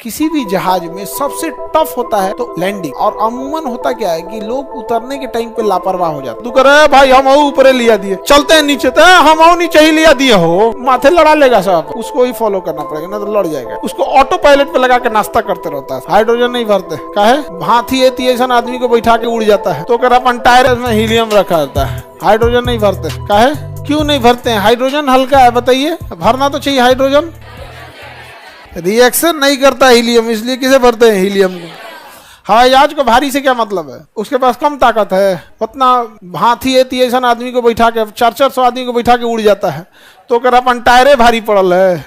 किसी भी जहाज में सबसे टफ होता है तो लैंडिंग। और अमूमन होता क्या है कि लोग उतरने के टाइम पे लापरवाह हो जाते। तू कह रहा है भाई हम ऊपर लिया दिए, चलते हैं नीचे, तो हम नीचे ही लिया दिए हो, माथे लड़ा लेगा सब, उसको ही फॉलो करना पड़ेगा ना तो लड़ जाएगा। उसको ऑटो पायलट पे लगा के नाश्ता करते रहता है। हाइड्रोजन नहीं भरते काहे? हाथी ऐसा आदमी को बैठा के उड़ जाता है तो कर अपन टायर में हीलियम रखा रहता है। हाइड्रोजन नहीं भरते काहे? क्यों नहीं भरते हैं? हाइड्रोजन हल्का है, बताइए, भरना तो चाहिए। हाइड्रोजन रिएक्शन नहीं करता हीलियम, इसलिए किसे भरते हैं हीलियम को। हवाई जहाज को भारी से क्या मतलब है? उसके पास कम ताकत है, उतना हाथी ऐसा आदमी को बैठा के 400 आदमी को बैठा के उड़ जाता है तो कर अपन टायरे भारी पड़ल है।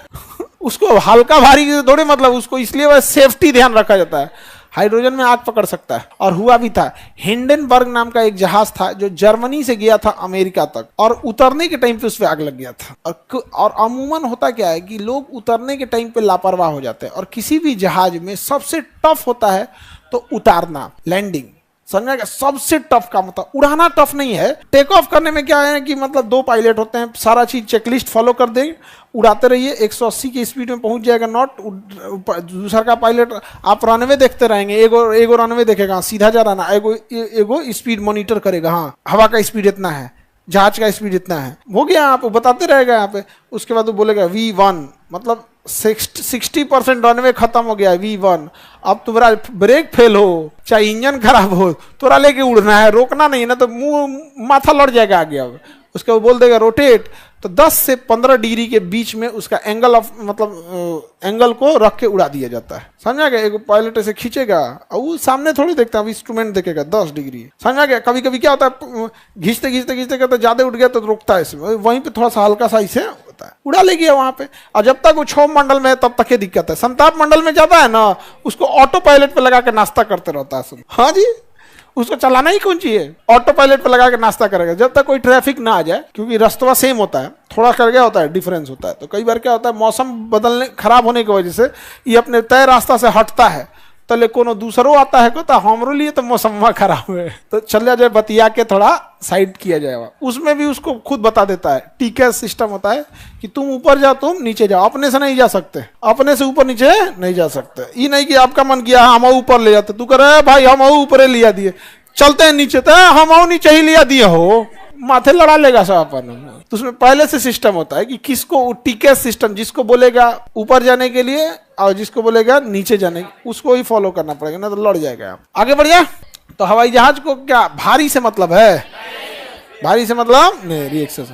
उसको हल्का भारी से थोड़े मतलब, उसको इसलिए वह सेफ्टी ध्यान रखा जाता है। हाइड्रोजन में आग पकड़ सकता है। और हुआ भी था, हिंडनबर्ग नाम का एक जहाज था जो जर्मनी से गया था अमेरिका तक, और उतरने के टाइम पे उस पर आग लग गया था। और अमूमन होता क्या है कि लोग उतरने के टाइम पे लापरवाह हो जाते हैं। और किसी भी जहाज में सबसे टफ होता है तो उतारना, लैंडिंग, समझा क्या? सबसे टफ का मतलब उड़ाना टफ नहीं है। टेक ऑफ करने में क्या है कि मतलब 2 पायलट होते हैं, सारा चीज चेकलिस्ट फॉलो कर देंगे, उड़ाते रहिए, 180 की स्पीड में पहुंच जाएगा नॉट। दूसरा का पायलट आप रनवे देखते रहेंगे, एगो रनवे देखेगा, सीधा जा रहा ना, एगो स्पीड मॉनिटर करेगा, हाँ हवा का स्पीड इतना है, जहाज का स्पीड इतना है, हो गया, आप बताते रहेगा यहाँ पे। उसके बाद वो बोलेगा V1, मतलब 60% रनवे खत्म हो गया, V1। अब तुम्हारा ब्रेक फेल हो चाहे इंजन खराब हो, तोरा लेके उड़ना है, रोकना नहीं, ना तो मुंह माथा लड़ जाएगा आगे। अब उसके वो बोल देगा रोटेट, तो 10 से 15 डिग्री के बीच में उसका एंगल ऑफ मतलब एंगल को रख के उड़ा दिया जाता है, समझा गया? एक पायलट ऐसे खींचेगा और वो सामने थोड़ी देखता है, इंस्ट्रूमेंट देखेगा 10 डिग्री, समझा गया? कभी कभी क्या होता है, घींचते तो ज्यादा उठ गया तो रोकता है इसमें, वहीं पे थोड़ा सा हल्का सा इसे होता है, उड़ा ले गया वहां पे। और जब तक वो क्षोभ मंडल में है तब तक ये दिक्कत है। संताप मंडल में जाता है ना, उसको ऑटो पायलट पे लगा के नाश्ता करते रहता है। हाँ जी, उसको चलाना ही कौन चाहिए, ऑटो पायलट पे लगा के नाश्ता करेगा जब तक कोई ट्रैफिक ना आ जाए, क्योंकि रास्ता सेम होता है, थोड़ा कर गया होता है, डिफरेंस होता है। तो कई बार क्या होता है, मौसम बदलने खराब होने की वजह से ये अपने तय रास्ता से हटता है, तो ले कोनो दूसरो आता है को तो हमरो लिए तो मौसम खराब है, तो चल जाए बतिया के थोड़ा साइड किया जाएगा। उसमें भी उसको खुद बता देता है, टीके सिस्टम होता है कि तुम ऊपर जाओ, तुम नीचे जाओ, अपने से नहीं जा सकते, अपने से ऊपर नीचे नहीं जा सकते। ये नहीं कि आपका मन किया हम ऊपर ले जाते, तू कह रहा है भाई हम ऊपर लिया दिए, चलते हैं नीचे, तो हम नीचे ही लिया दिए हो, माथे लड़ा लेगा सब अपन। तो उसमें पहले से सिस्टम होता है कि किसको टिकट सिस्टम, जिसको बोलेगा ऊपर जाने के लिए और जिसको बोलेगा नीचे जाने, उसको ही फॉलो करना पड़ेगा, ना तो लड़ जाएगा। आगे बढ़ जाए। तो हवाई जहाज को क्या भारी से मतलब है? भारी से मतलब नहीं, रिएक्शन से।